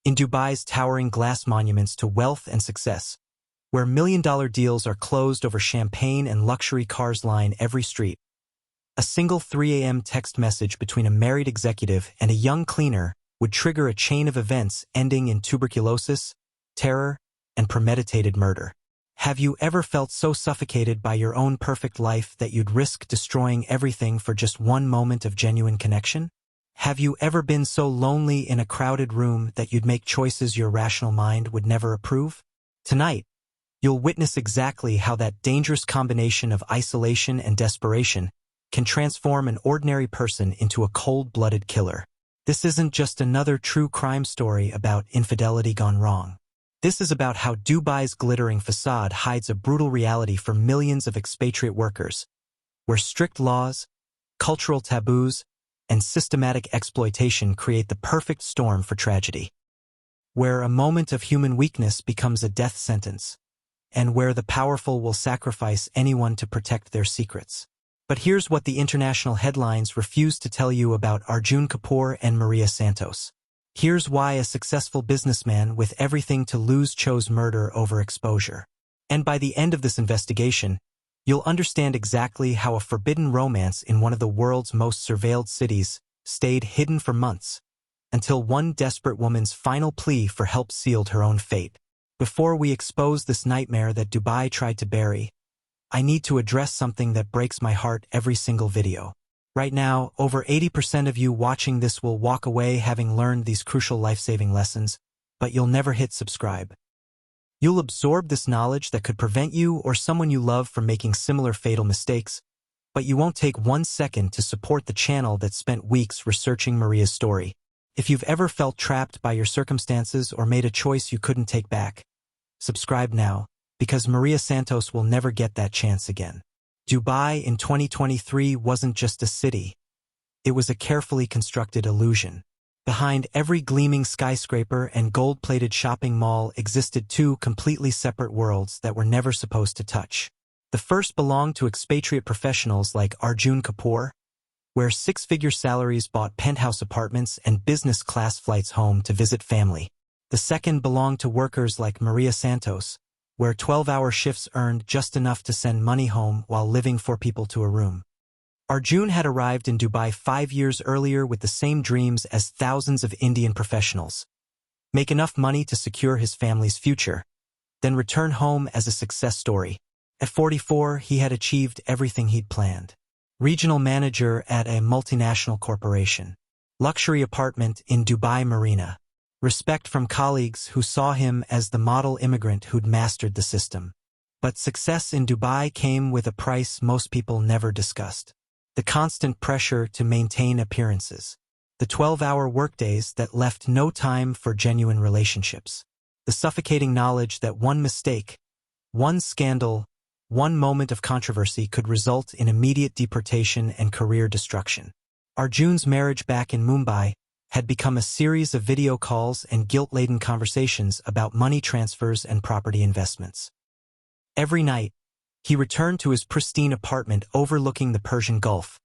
In Dubai's towering glass monuments to wealth and success, where million-dollar deals are closed over champagne and luxury cars line every street, a single 3 a.m. text message between a married executive and a young cleaner would trigger a chain of events ending in tuberculosis, terror, and premeditated murder. Have you ever felt so suffocated by your own perfect life that you'd risk destroying everything for just one moment of genuine connection? Have you ever been so lonely in a crowded room that you'd make choices your rational mind would never approve? Tonight, you'll witness exactly how that dangerous combination of isolation and desperation can transform an ordinary person into a cold-blooded killer. This isn't just another true crime story about infidelity gone wrong. This is about how Dubai's glittering facade hides a brutal reality for millions of expatriate workers, where strict laws, cultural taboos, and systematic exploitation create the perfect storm for tragedy. Where a moment of human weakness becomes a death sentence, and where the powerful will sacrifice anyone to protect their secrets. But here's what the international headlines refuse to tell you about Arjun Kapoor and Maria Santos. Here's why a successful businessman with everything to lose chose murder over exposure. And by the end of this investigation, you'll understand exactly how a forbidden romance in one of the world's most surveilled cities stayed hidden for months, until one desperate woman's final plea for help sealed her own fate. Before we expose this nightmare that Dubai tried to bury, I need to address something that breaks my heart every single video. Right now, over 80% of you watching this will walk away having learned these crucial life-saving lessons, but you'll never hit subscribe. You'll absorb this knowledge that could prevent you or someone you love from making similar fatal mistakes, but you won't take 1 second to support the channel that spent weeks researching Maria's story. If you've ever felt trapped by your circumstances or made a choice you couldn't take back, subscribe now, because Maria Santos will never get that chance again. Dubai in 2023 wasn't just a city. It was a carefully constructed illusion. Behind every gleaming skyscraper and gold-plated shopping mall existed two completely separate worlds that were never supposed to touch. The first belonged to expatriate professionals like Arjun Kapoor, where six-figure salaries bought penthouse apartments and business-class flights home to visit family. The second belonged to workers like Maria Santos, where 12-hour shifts earned just enough to send money home while living 4 people to a room. Arjun had arrived in Dubai 5 years earlier with the same dreams as thousands of Indian professionals: make enough money to secure his family's future, then return home as a success story. At 44, he had achieved everything he'd planned. Regional manager at a multinational corporation. Luxury apartment in Dubai Marina. Respect from colleagues who saw him as the model immigrant who'd mastered the system. But success in Dubai came with a price most people never discussed. The constant pressure to maintain appearances. The 12-hour workdays that left no time for genuine relationships. The suffocating knowledge that one mistake, one scandal, one moment of controversy could result in immediate deportation and career destruction. Arjun's marriage back in Mumbai had become a series of video calls and guilt-laden conversations about money transfers and property investments. Every night, he returned to his pristine apartment overlooking the Persian Gulf,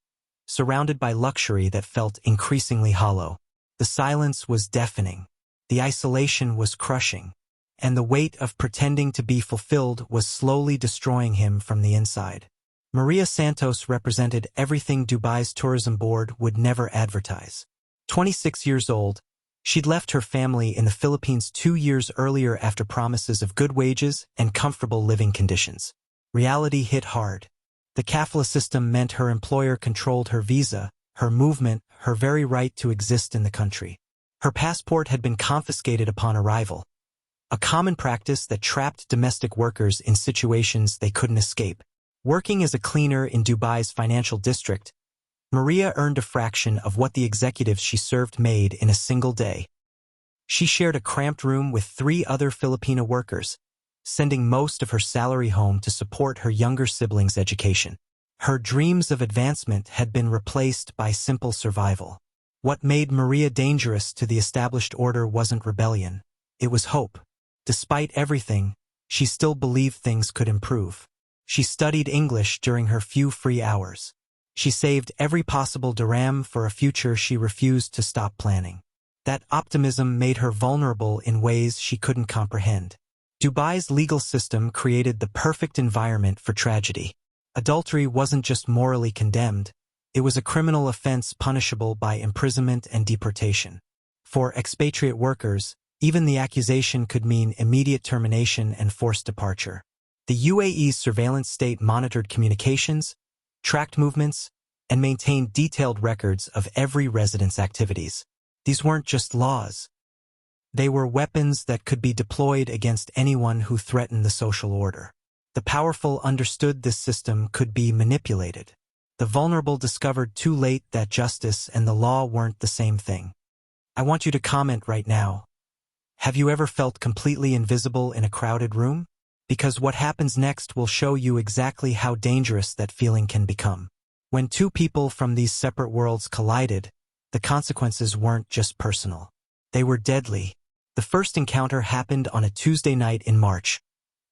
surrounded by luxury that felt increasingly hollow. The silence was deafening, the isolation was crushing, and the weight of pretending to be fulfilled was slowly destroying him from the inside. Maria Santos represented everything Dubai's tourism board would never advertise. 26 years old, she'd left her family in the Philippines 2 years earlier after promises of good wages and comfortable living conditions. Reality hit hard. The kafala system meant her employer controlled her visa, her movement, her very right to exist in the country. Her passport had been confiscated upon arrival, a common practice that trapped domestic workers in situations they couldn't escape. Working as a cleaner in Dubai's financial district, Maria earned a fraction of what the executives she served made in a single day. She shared a cramped room with 3 other Filipino workers, sending most of her salary home to support her younger siblings' education. Her dreams of advancement had been replaced by simple survival. What made Maria dangerous to the established order wasn't rebellion, it was hope. Despite everything, she still believed things could improve. She studied English during her few free hours. She saved every possible dirham for a future she refused to stop planning. That optimism made her vulnerable in ways she couldn't comprehend. Dubai's legal system created the perfect environment for tragedy. Adultery wasn't just morally condemned, it was a criminal offense punishable by imprisonment and deportation. For expatriate workers, even the accusation could mean immediate termination and forced departure. The UAE's surveillance state monitored communications, tracked movements, and maintained detailed records of every resident's activities. These weren't just laws. They were weapons that could be deployed against anyone who threatened the social order. The powerful understood this system could be manipulated. The vulnerable discovered too late that justice and the law weren't the same thing. I want you to comment right now. Have you ever felt completely invisible in a crowded room? Because what happens next will show you exactly how dangerous that feeling can become. When two people from these separate worlds collided, the consequences weren't just personal. They were deadly. The first encounter happened on a Tuesday night in March,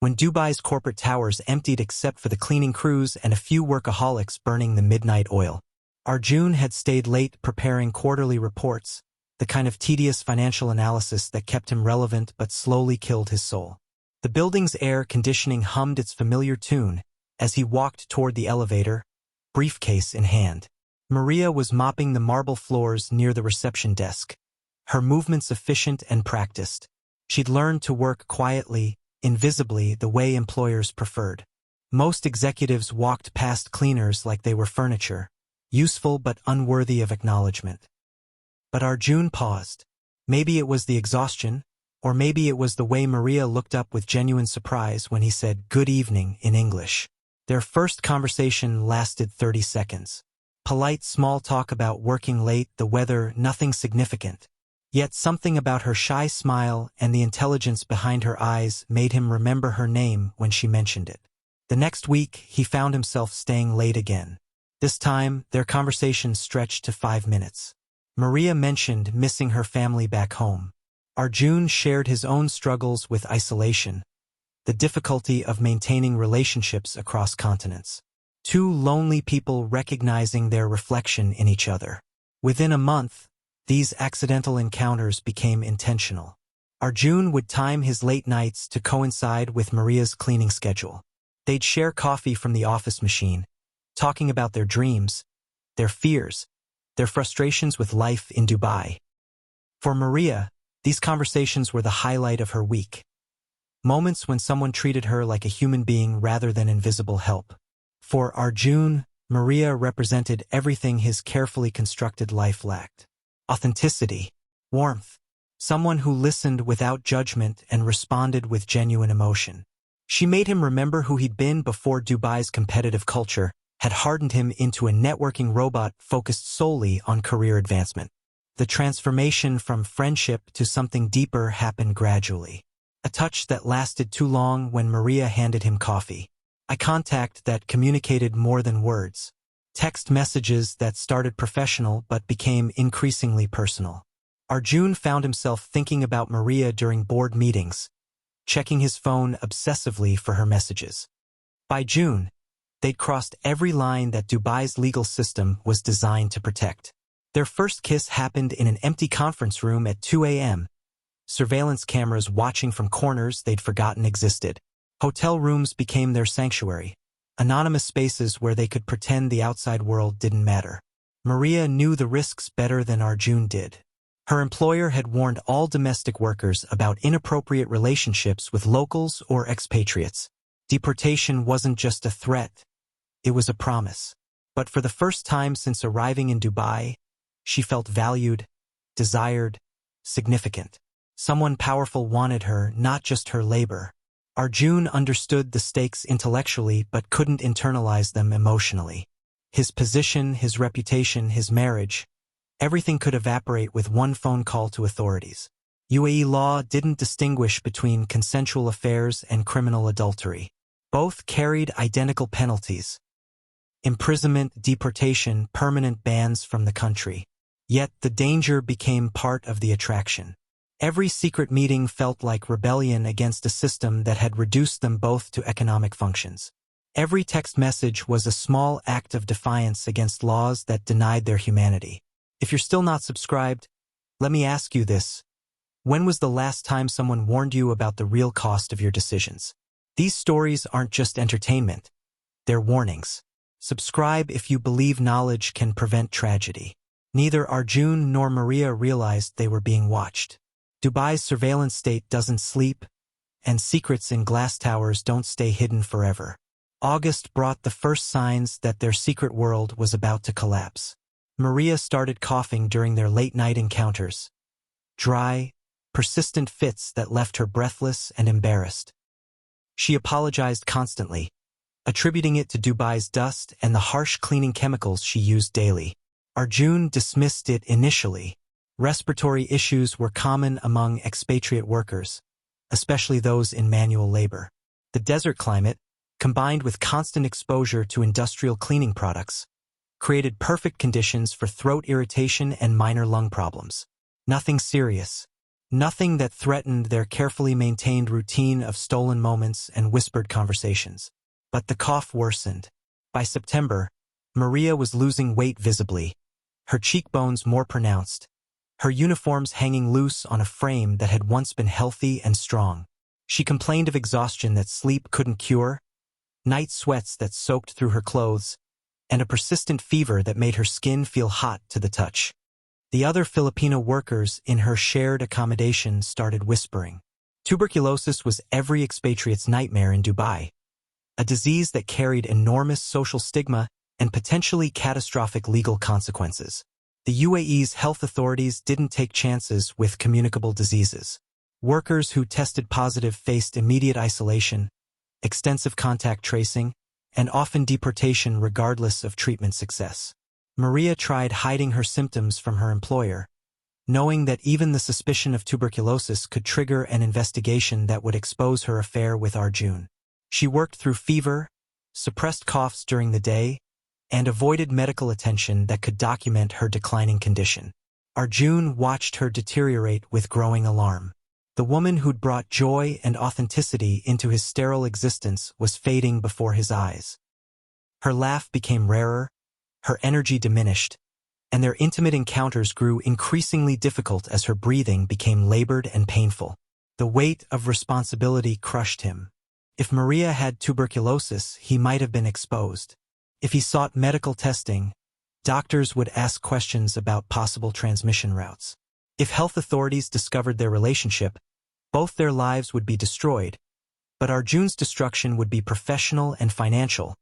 when Dubai's corporate towers emptied except for the cleaning crews and a few workaholics burning the midnight oil. Arjun had stayed late preparing quarterly reports, the kind of tedious financial analysis that kept him relevant but slowly killed his soul. The building's air conditioning hummed its familiar tune as he walked toward the elevator, briefcase in hand. Maria was mopping the marble floors near the reception desk, her movements efficient and practiced. She'd learned to work quietly, invisibly, the way employers preferred. Most executives walked past cleaners like they were furniture, useful but unworthy of acknowledgement. But Arjun paused. Maybe it was the exhaustion, or maybe it was the way Maria looked up with genuine surprise when he said "good evening" in English. Their first conversation lasted 30 seconds. Polite small talk about working late, the weather, nothing significant. Yet something about her shy smile and the intelligence behind her eyes made him remember her name when she mentioned it. The next week, he found himself staying late again. This time, their conversation stretched to 5 minutes. Maria mentioned missing her family back home. Arjun shared his own struggles with isolation, the difficulty of maintaining relationships across continents. Two lonely people recognizing their reflection in each other. Within a month, these accidental encounters became intentional. Arjun would time his late nights to coincide with Maria's cleaning schedule. They'd share coffee from the office machine, talking about their dreams, their fears, their frustrations with life in Dubai. For Maria, these conversations were the highlight of her week. Moments when someone treated her like a human being rather than invisible help. For Arjun, Maria represented everything his carefully constructed life lacked. Authenticity, warmth, someone who listened without judgment and responded with genuine emotion. She made him remember who he'd been before Dubai's competitive culture had hardened him into a networking robot focused solely on career advancement. The transformation from friendship to something deeper happened gradually. A touch that lasted too long when Maria handed him coffee. Eye contact that communicated more than words. Text messages that started professional but became increasingly personal. Arjun found himself thinking about Maria during board meetings, checking his phone obsessively for her messages. By June, they'd crossed every line that Dubai's legal system was designed to protect. Their first kiss happened in an empty conference room at 2 a.m., surveillance cameras watching from corners they'd forgotten existed. Hotel rooms became their sanctuary, anonymous spaces where they could pretend the outside world didn't matter. Maria knew the risks better than Arjun did. Her employer had warned all domestic workers about inappropriate relationships with locals or expatriates. Deportation wasn't just a threat, it was a promise. But for the first time since arriving in Dubai, she felt valued, desired, significant. Someone powerful wanted her, not just her labor. Arjun understood the stakes intellectually but couldn't internalize them emotionally. His position, his reputation, his marriage, everything could evaporate with one phone call to authorities. UAE law didn't distinguish between consensual affairs and criminal adultery. Both carried identical penalties. Imprisonment, deportation, permanent bans from the country. Yet the danger became part of the attraction. Every secret meeting felt like rebellion against a system that had reduced them both to economic functions. Every text message was a small act of defiance against laws that denied their humanity. If you're still not subscribed, Let me ask you this. When was the last time someone warned you about the real cost of your decisions? These stories aren't just entertainment. They're warnings. Subscribe if you believe knowledge can prevent tragedy. Neither Arjun nor Maria realized they were being watched. Dubai's surveillance state doesn't sleep, and secrets in glass towers don't stay hidden forever. August brought the first signs that their secret world was about to collapse. Maria started coughing during their late-night encounters. Dry, persistent fits that left her breathless and embarrassed. She apologized constantly, attributing it to Dubai's dust and the harsh cleaning chemicals she used daily. Arjun dismissed it initially. Respiratory issues were common among expatriate workers, especially those in manual labor. The desert climate, combined with constant exposure to industrial cleaning products, created perfect conditions for throat irritation and minor lung problems. Nothing serious. Nothing that threatened their carefully maintained routine of stolen moments and whispered conversations. But the cough worsened. By September, Maria was losing weight visibly, her cheekbones more pronounced, her uniforms hanging loose on a frame that had once been healthy and strong. She complained of exhaustion that sleep couldn't cure, night sweats that soaked through her clothes, and a persistent fever that made her skin feel hot to the touch. The other Filipino workers in her shared accommodation started whispering. Tuberculosis was every expatriate's nightmare in Dubai, a disease that carried enormous social stigma and potentially catastrophic legal consequences. The UAE's health authorities didn't take chances with communicable diseases. Workers who tested positive faced immediate isolation, extensive contact tracing, and often deportation regardless of treatment success. Maria tried hiding her symptoms from her employer, knowing that even the suspicion of tuberculosis could trigger an investigation that would expose her affair with Arjun. She worked through fever, suppressed coughs during the day, and avoided medical attention that could document her declining condition. Arjun watched her deteriorate with growing alarm. The woman who'd brought joy and authenticity into his sterile existence was fading before his eyes. Her laugh became rarer, her energy diminished, and their intimate encounters grew increasingly difficult as her breathing became labored and painful. The weight of responsibility crushed him. If Maria had tuberculosis, he might have been exposed. If he sought medical testing, doctors would ask questions about possible transmission routes. If health authorities discovered their relationship, both their lives would be destroyed, but Arjun's destruction would be professional and financial,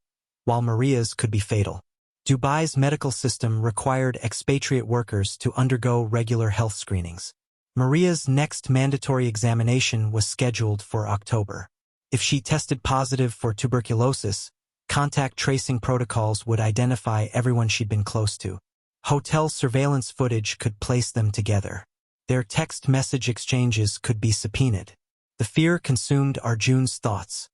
while Maria's could be fatal. Dubai's medical system required expatriate workers to undergo regular health screenings. Maria's next mandatory examination was scheduled for October. If she tested positive for tuberculosis, contact tracing protocols would identify everyone she'd been close to. Hotel surveillance footage could place them together. Their text message exchanges could be subpoenaed. The fear consumed Arjun's thoughts.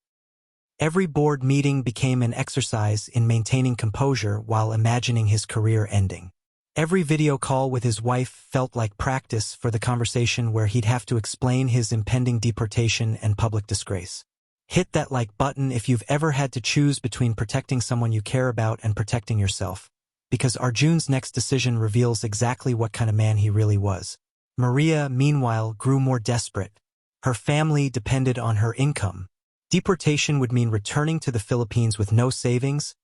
Every board meeting became an exercise in maintaining composure while imagining his career ending. Every video call with his wife felt like practice for the conversation where he'd have to explain his impending deportation and public disgrace. Hit that like button if you've ever had to choose between protecting someone you care about and protecting yourself, because Arjun's next decision reveals exactly what kind of man he really was. Maria, meanwhile, grew more desperate. Her family depended on her income. Deportation would mean returning to the Philippines with no savings,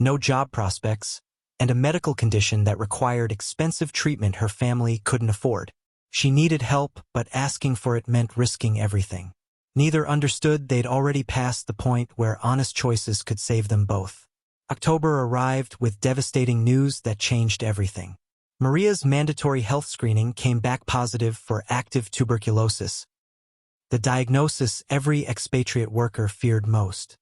no job prospects, and a medical condition that required expensive treatment her family couldn't afford. She needed help, but asking for it meant risking everything. Neither understood they'd already passed the point where honest choices could save them both. October arrived with devastating news that changed everything. Maria's mandatory health screening came back positive for active tuberculosis, the diagnosis every expatriate worker feared most.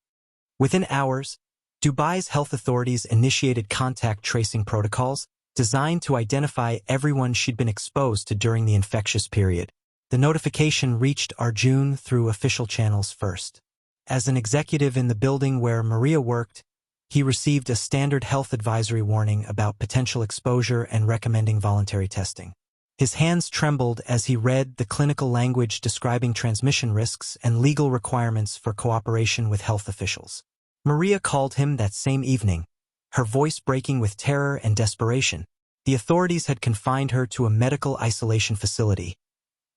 Within hours, Dubai's health authorities initiated contact tracing protocols designed to identify everyone she'd been exposed to during the infectious period. The notification reached Arjun through official channels first. As an executive in the building where Maria worked, he received a standard health advisory warning about potential exposure and recommending voluntary testing. His hands trembled as he read the clinical language describing transmission risks and legal requirements for cooperation with health officials. Maria called him that same evening, her voice breaking with terror and desperation. The authorities had confined her to a medical isolation facility,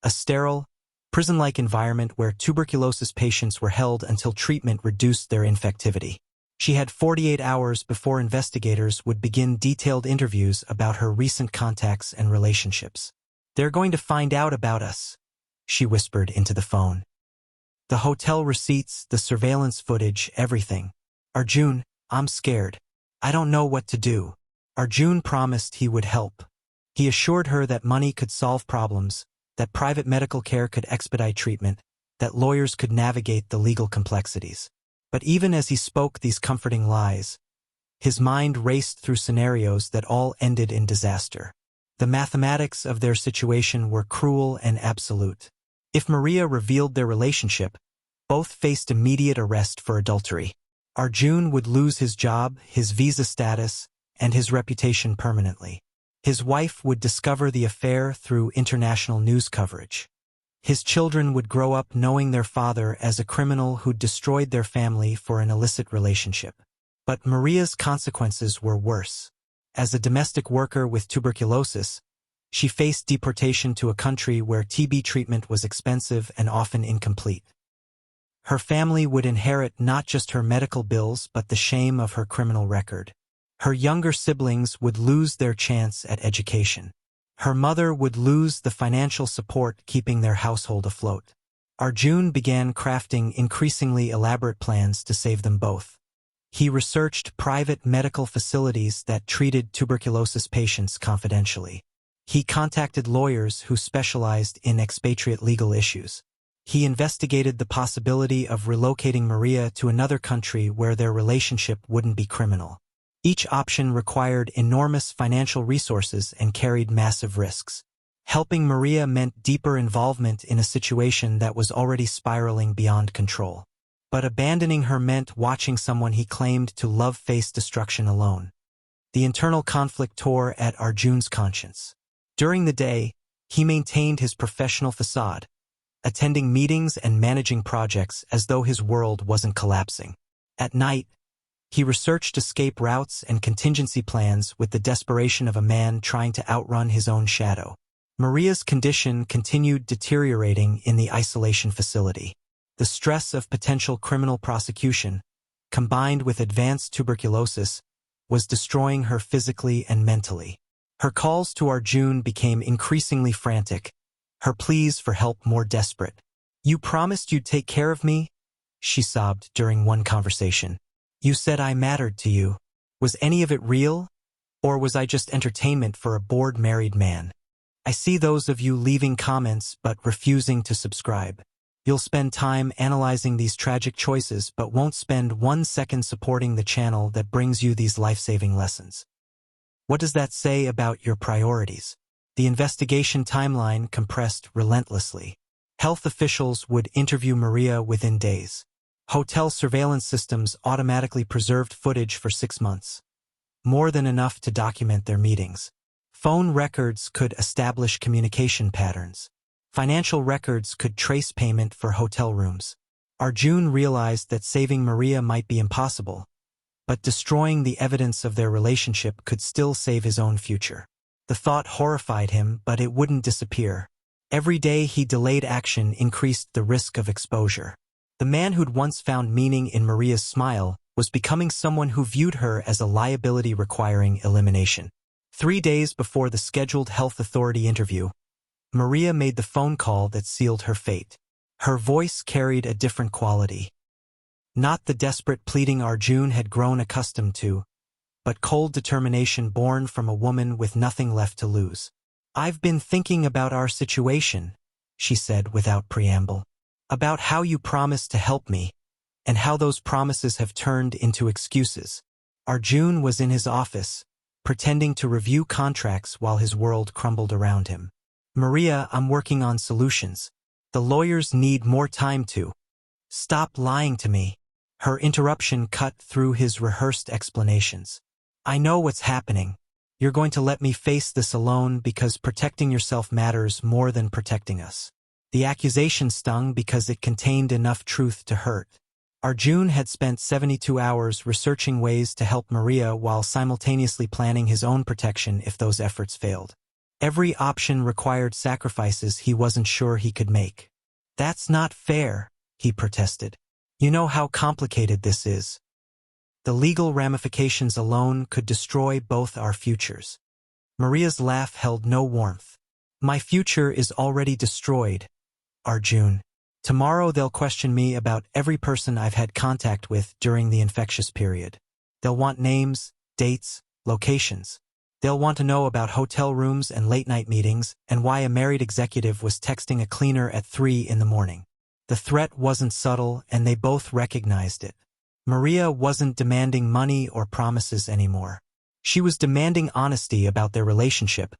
a sterile, prison-like environment where tuberculosis patients were held until treatment reduced their infectivity. She had 48 hours before investigators would begin detailed interviews about her recent contacts and relationships. "They're going to find out about us," she whispered into the phone. "The hotel receipts, the surveillance footage, everything. Arjun, I'm scared. I don't know what to do." Arjun promised he would help. He assured her that money could solve problems, that private medical care could expedite treatment, that lawyers could navigate the legal complexities. But even as he spoke these comforting lies, his mind raced through scenarios that all ended in disaster. The mathematics of their situation were cruel and absolute. If Maria revealed their relationship, both faced immediate arrest for adultery. Arjun would lose his job, his visa status, and his reputation permanently. His wife would discover the affair through international news coverage. His children would grow up knowing their father as a criminal who'd destroyed their family for an illicit relationship. But Maria's consequences were worse. As a domestic worker with tuberculosis, she faced deportation to a country where TB treatment was expensive and often incomplete. Her family would inherit not just her medical bills but the shame of her criminal record. Her younger siblings would lose their chance at education. Her mother would lose the financial support keeping their household afloat. Arjun began crafting increasingly elaborate plans to save them both. He researched private medical facilities that treated tuberculosis patients confidentially. He contacted lawyers who specialized in expatriate legal issues. He investigated the possibility of relocating Maria to another country where their relationship wouldn't be criminal. Each option required enormous financial resources and carried massive risks. Helping Maria meant deeper involvement in a situation that was already spiraling beyond control. But abandoning her meant watching someone he claimed to love face destruction alone. The internal conflict tore at Arjun's conscience. During the day, he maintained his professional facade, attending meetings and managing projects as though his world wasn't collapsing. At night, he researched escape routes and contingency plans with the desperation of a man trying to outrun his own shadow. Maria's condition continued deteriorating in the isolation facility. The stress of potential criminal prosecution, combined with advanced tuberculosis, was destroying her physically and mentally. Her calls to Arjun became increasingly frantic, her pleas for help more desperate. "You promised you'd take care of me?" she sobbed during one conversation. "You said I mattered to you. Was any of it real? Or was I just entertainment for a bored married man? I see those of you leaving comments but refusing to subscribe. You'll spend time analyzing these tragic choices but won't spend 1 second supporting the channel that brings you these life-saving lessons. What does that say about your priorities?" The investigation timeline compressed relentlessly. Health officials would interview Maria within days. Hotel surveillance systems automatically preserved footage for 6 months, more than enough to document their meetings. Phone records could establish communication patterns. Financial records could trace payment for hotel rooms. Arjun realized that saving Maria might be impossible, but destroying the evidence of their relationship could still save his own future. The thought horrified him, but it wouldn't disappear. Every day he delayed action increased the risk of exposure. The man who'd once found meaning in Maria's smile was becoming someone who viewed her as a liability requiring elimination. 3 days before the scheduled health authority interview, Maria made the phone call that sealed her fate. Her voice carried a different quality. Not the desperate pleading Arjun had grown accustomed to, but cold determination born from a woman with nothing left to lose. "I've been thinking about our situation," she said without preamble. "About how you promised to help me, and how those promises have turned into excuses." Arjun was in his office, pretending to review contracts while his world crumbled around him. "Maria, I'm working on solutions. The lawyers need more time to." "Stop lying to me." Her interruption cut through his rehearsed explanations. "I know what's happening. You're going to let me face this alone because protecting yourself matters more than protecting us." The accusation stung because it contained enough truth to hurt. Arjun had spent 72 hours researching ways to help Maria while simultaneously planning his own protection if those efforts failed. Every option required sacrifices he wasn't sure he could make. "That's not fair," he protested. "You know how complicated this is. The legal ramifications alone could destroy both our futures." Maria's laugh held no warmth. "My future is already destroyed, Arjun. Tomorrow they'll question me about every person I've had contact with during the infectious period. They'll want names, dates, locations. They'll want to know about hotel rooms and late-night meetings and why a married executive was texting a cleaner at 3 in the morning. The threat wasn't subtle, and they both recognized it. Maria wasn't demanding money or promises anymore. She was demanding honesty about their relationship,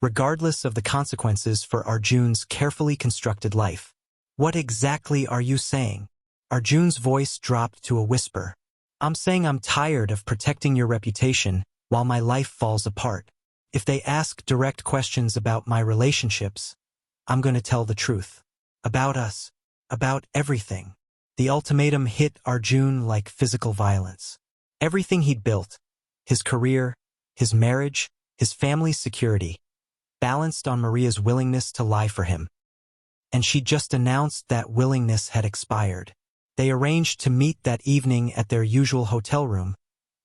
regardless of the consequences for Arjun's carefully constructed life. "What exactly are you saying?" Arjun's voice dropped to a whisper. "I'm saying I'm tired of protecting your reputation while my life falls apart. If they ask direct questions about my relationships, I'm going to tell the truth. About us. About everything." The ultimatum hit Arjun like physical violence. Everything he'd built, his career, his marriage, his family's security, balanced on Maria's willingness to lie for him. And she just announced that willingness had expired. They arranged to meet that evening at their usual hotel room,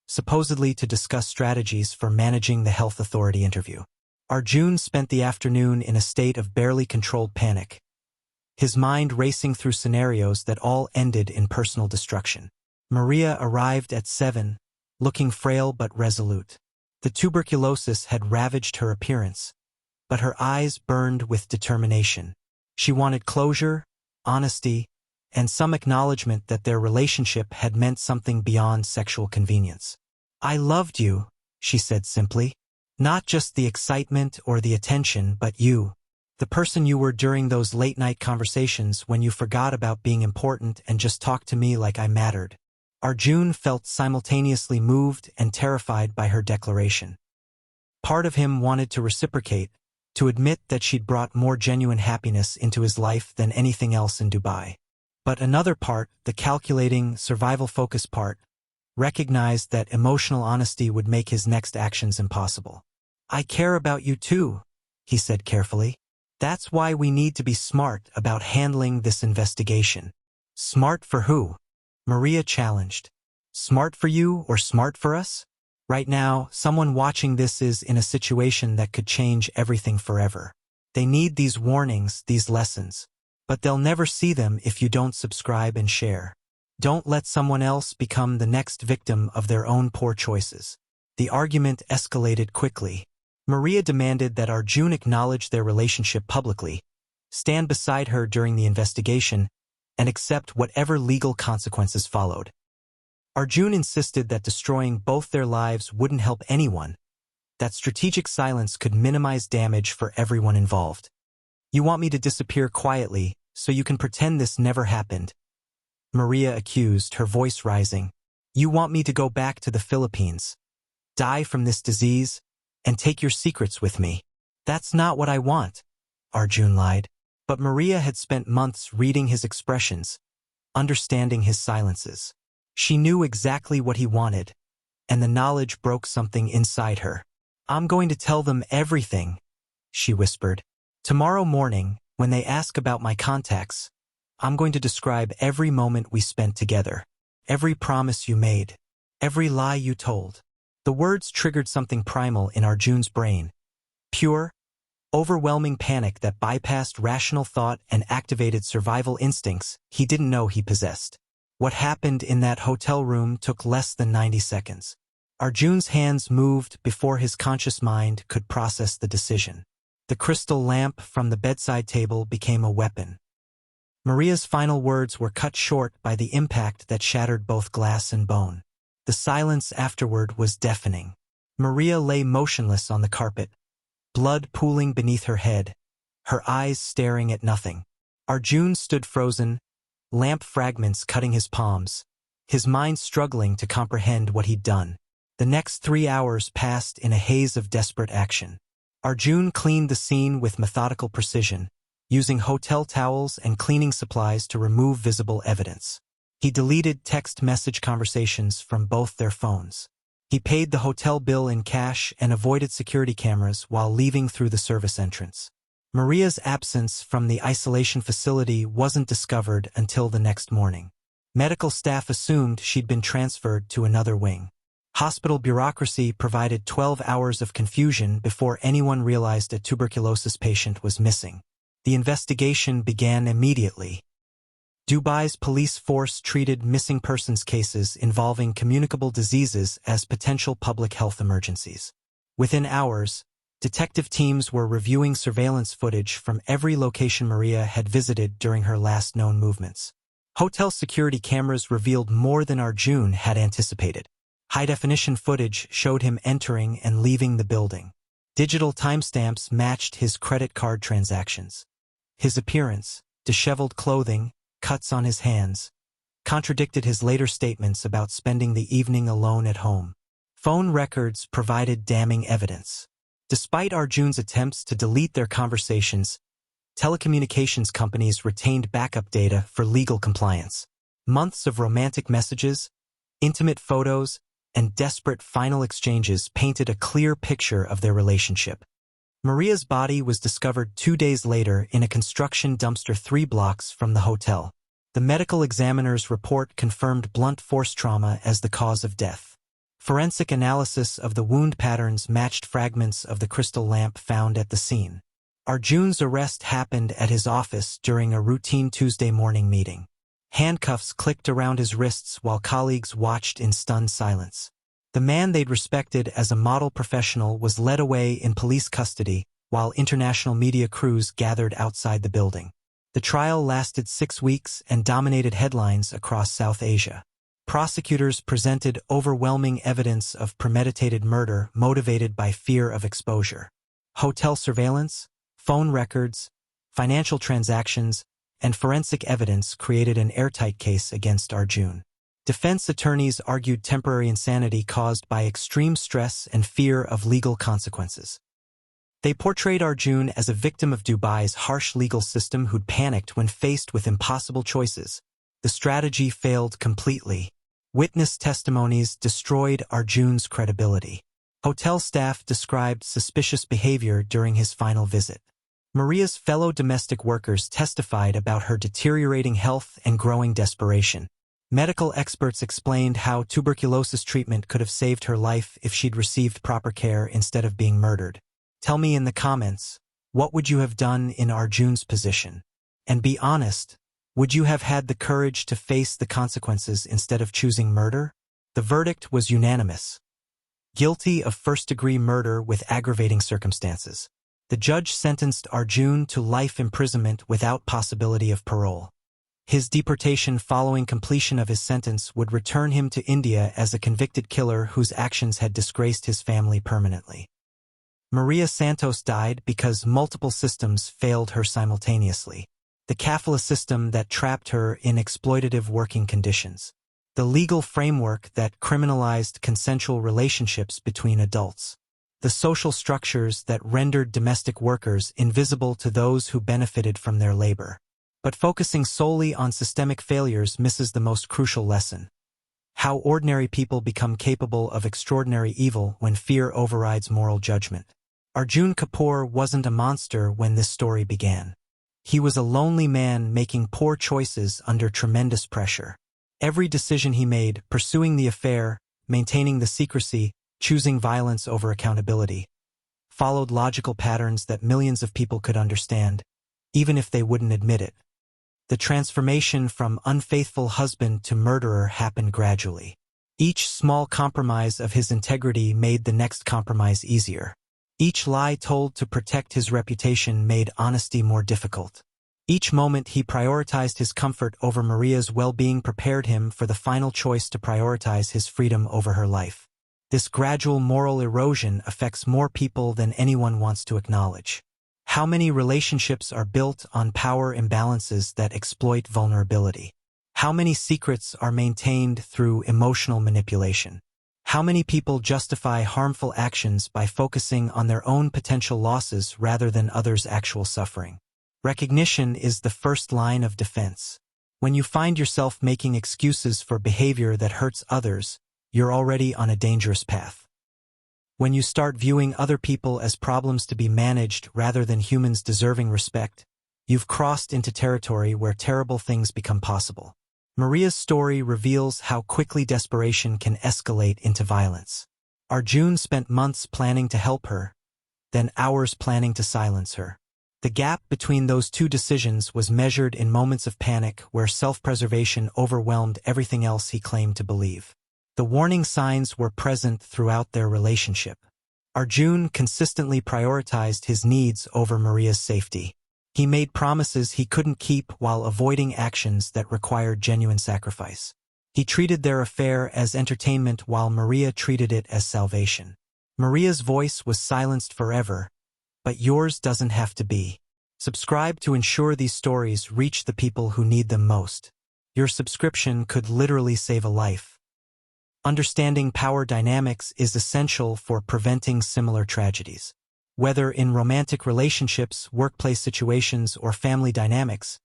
supposedly to discuss strategies for managing the health authority interview. Arjun spent the afternoon in a state of barely controlled panic, his mind racing through scenarios that all ended in personal destruction. Maria arrived at 7, looking frail but resolute. The tuberculosis had ravaged her appearance, but her eyes burned with determination. She wanted closure, honesty, and some acknowledgement that their relationship had meant something beyond sexual convenience. "I loved you," she said simply. "Not just the excitement or the attention, but you. The person you were during those late-night conversations when you forgot about being important and just talked to me like I mattered." Arjun felt simultaneously moved and terrified by her declaration. Part of him wanted to reciprocate, to admit that she'd brought more genuine happiness into his life than anything else in Dubai. But another part, the calculating, survival-focused part, recognized that emotional honesty would make his next actions impossible. "I care about you too," he said carefully. "That's why we need to be smart about handling this investigation." "Smart for who?" Maria challenged. "Smart for you or smart for us? Right now, someone watching this is in a situation that could change everything forever. They need these warnings, these lessons. But they'll never see them if you don't subscribe and share. Don't let someone else become the next victim of their own poor choices." The argument escalated quickly. Maria demanded that Arjun acknowledge their relationship publicly, stand beside her during the investigation, and accept whatever legal consequences followed. Arjun insisted that destroying both their lives wouldn't help anyone, that strategic silence could minimize damage for everyone involved. "You want me to disappear quietly, so you can pretend this never happened," Maria accused, her voice rising. "You want me to go back to the Philippines, die from this disease, and take your secrets with me." "That's not what I want," Arjun lied. But Maria had spent months reading his expressions, understanding his silences. She knew exactly what he wanted, and the knowledge broke something inside her. "I'm going to tell them everything," she whispered. "Tomorrow morning, when they ask about my contacts, I'm going to describe every moment we spent together, every promise you made, every lie you told." The words triggered something primal in Arjun's brain. Pure, overwhelming panic that bypassed rational thought and activated survival instincts he didn't know he possessed. What happened in that hotel room took less than 90 seconds. Arjun's hands moved before his conscious mind could process the decision. The crystal lamp from the bedside table became a weapon. Maria's final words were cut short by the impact that shattered both glass and bone. The silence afterward was deafening. Maria lay motionless on the carpet, blood pooling beneath her head, her eyes staring at nothing. Arjun stood frozen, lamp fragments cutting his palms, his mind struggling to comprehend what he'd done. The next 3 hours passed in a haze of desperate action. Arjun cleaned the scene with methodical precision, using hotel towels and cleaning supplies to remove visible evidence. He deleted text message conversations from both their phones. He paid the hotel bill in cash and avoided security cameras while leaving through the service entrance. Maria's absence from the isolation facility wasn't discovered until the next morning. Medical staff assumed she'd been transferred to another wing. Hospital bureaucracy provided 12 hours of confusion before anyone realized a tuberculosis patient was missing. The investigation began immediately. Dubai's police force treated missing persons cases involving communicable diseases as potential public health emergencies. Within hours, detective teams were reviewing surveillance footage from every location Maria had visited during her last known movements. Hotel security cameras revealed more than Arjun had anticipated. High-definition footage showed him entering and leaving the building. Digital timestamps matched his credit card transactions. His appearance, disheveled clothing, cuts on his hands, contradicted his later statements about spending the evening alone at home. Phone records provided damning evidence. Despite Arjun's attempts to delete their conversations, telecommunications companies retained backup data for legal compliance. Months of romantic messages, intimate photos, and desperate final exchanges painted a clear picture of their relationship. Maria's body was discovered 2 days later in a construction dumpster 3 blocks from the hotel. The medical examiner's report confirmed blunt force trauma as the cause of death. Forensic analysis of the wound patterns matched fragments of the crystal lamp found at the scene. Arjun's arrest happened at his office during a routine Tuesday morning meeting. Handcuffs clicked around his wrists while colleagues watched in stunned silence. The man they'd respected as a model professional was led away in police custody while international media crews gathered outside the building. The trial lasted 6 weeks and dominated headlines across South Asia. Prosecutors presented overwhelming evidence of premeditated murder motivated by fear of exposure. Hotel surveillance, phone records, financial transactions, and forensic evidence created an airtight case against Arjun. Defense attorneys argued temporary insanity caused by extreme stress and fear of legal consequences. They portrayed Arjun as a victim of Dubai's harsh legal system who'd panicked when faced with impossible choices. The strategy failed completely. Witness testimonies destroyed Arjun's credibility. Hotel staff described suspicious behavior during his final visit. Maria's fellow domestic workers testified about her deteriorating health and growing desperation. Medical experts explained how tuberculosis treatment could have saved her life if she'd received proper care instead of being murdered. Tell me in the comments, what would you have done in Arjun's position? And be honest, would you have had the courage to face the consequences instead of choosing murder? The verdict was unanimous. Guilty of first-degree murder with aggravating circumstances. The judge sentenced Arjun to life imprisonment without possibility of parole. His deportation following completion of his sentence would return him to India as a convicted killer whose actions had disgraced his family permanently. Maria Santos died because multiple systems failed her simultaneously. The kafala system that trapped her in exploitative working conditions. The legal framework that criminalized consensual relationships between adults. The social structures that rendered domestic workers invisible to those who benefited from their labor. But focusing solely on systemic failures misses the most crucial lesson. How ordinary people become capable of extraordinary evil when fear overrides moral judgment. Arjun Kapoor wasn't a monster when this story began. He was a lonely man making poor choices under tremendous pressure. Every decision he made, pursuing the affair, maintaining the secrecy, choosing violence over accountability, followed logical patterns that millions of people could understand, even if they wouldn't admit it. The transformation from unfaithful husband to murderer happened gradually. Each small compromise of his integrity made the next compromise easier. Each lie told to protect his reputation made honesty more difficult. Each moment he prioritized his comfort over Maria's well-being prepared him for the final choice to prioritize his freedom over her life. This gradual moral erosion affects more people than anyone wants to acknowledge. How many relationships are built on power imbalances that exploit vulnerability? How many secrets are maintained through emotional manipulation? How many people justify harmful actions by focusing on their own potential losses rather than others' actual suffering? Recognition is the first line of defense. When you find yourself making excuses for behavior that hurts others, you're already on a dangerous path. When you start viewing other people as problems to be managed rather than humans deserving respect, you've crossed into territory where terrible things become possible. Maria's story reveals how quickly desperation can escalate into violence. Arjun spent months planning to help her, then hours planning to silence her. The gap between those two decisions was measured in moments of panic where self-preservation overwhelmed everything else he claimed to believe. The warning signs were present throughout their relationship. Arjun consistently prioritized his needs over Maria's safety. He made promises he couldn't keep while avoiding actions that required genuine sacrifice. He treated their affair as entertainment while Maria treated it as salvation. Maria's voice was silenced forever, but yours doesn't have to be. Subscribe to ensure these stories reach the people who need them most. Your subscription could literally save a life. Understanding power dynamics is essential for preventing similar tragedies. Whether in romantic relationships, workplace situations, or family dynamics,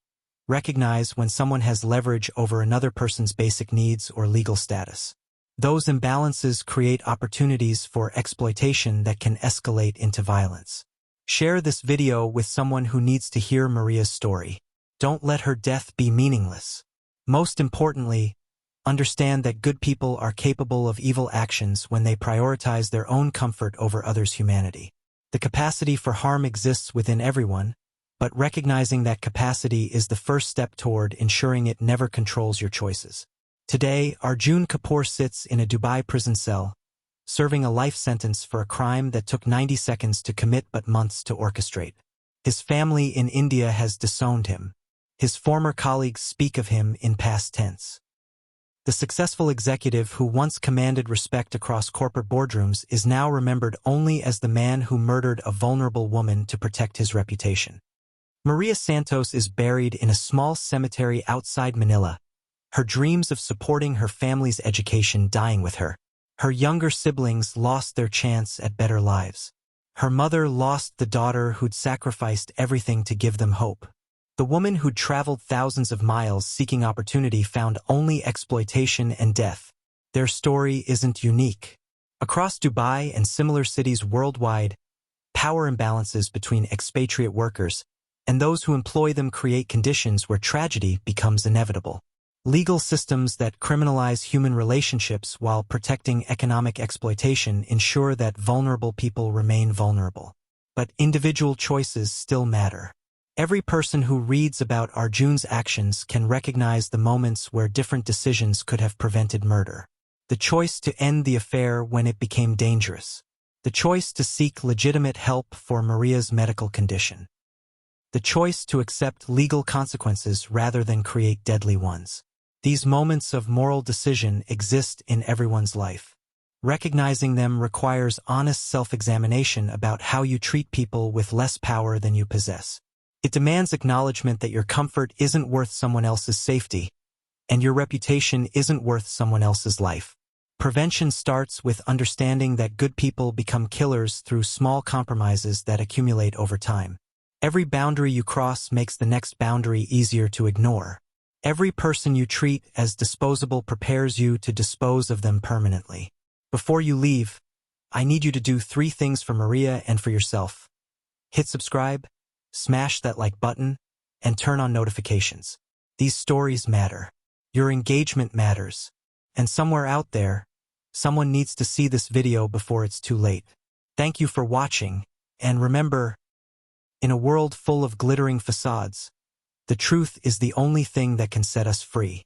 recognize when someone has leverage over another person's basic needs or legal status. Those imbalances create opportunities for exploitation that can escalate into violence. Share this video with someone who needs to hear Maria's story. Don't let her death be meaningless. Most importantly, understand that good people are capable of evil actions when they prioritize their own comfort over others' humanity. The capacity for harm exists within everyone, but recognizing that capacity is the first step toward ensuring it never controls your choices. Today, Arjun Kapoor sits in a Dubai prison cell, serving a life sentence for a crime that took 90 seconds to commit but months to orchestrate. His family in India has disowned him. His former colleagues speak of him in past tense. The successful executive who once commanded respect across corporate boardrooms is now remembered only as the man who murdered a vulnerable woman to protect his reputation. Maria Santos is buried in a small cemetery outside Manila, her dreams of supporting her family's education dying with her. Her younger siblings lost their chance at better lives. Her mother lost the daughter who'd sacrificed everything to give them hope. The woman who'd traveled thousands of miles seeking opportunity found only exploitation and death. Their story isn't unique. Across Dubai and similar cities worldwide, power imbalances between expatriate workers and those who employ them create conditions where tragedy becomes inevitable. Legal systems that criminalize human relationships while protecting economic exploitation ensure that vulnerable people remain vulnerable. But individual choices still matter. Every person who reads about Arjun's actions can recognize the moments where different decisions could have prevented murder. The choice to end the affair when it became dangerous. The choice to seek legitimate help for Maria's medical condition. The choice to accept legal consequences rather than create deadly ones. These moments of moral decision exist in everyone's life. Recognizing them requires honest self-examination about how you treat people with less power than you possess. It demands acknowledgement that your comfort isn't worth someone else's safety, and your reputation isn't worth someone else's life. Prevention starts with understanding that good people become killers through small compromises that accumulate over time. Every boundary you cross makes the next boundary easier to ignore. Every person you treat as disposable prepares you to dispose of them permanently. Before you leave, I need you to do 3 things for Maria and for yourself. Hit subscribe, smash that like button, and turn on notifications. These stories matter. Your engagement matters. And somewhere out there, someone needs to see this video before it's too late. Thank you for watching, and remember, in a world full of glittering facades, the truth is the only thing that can set us free.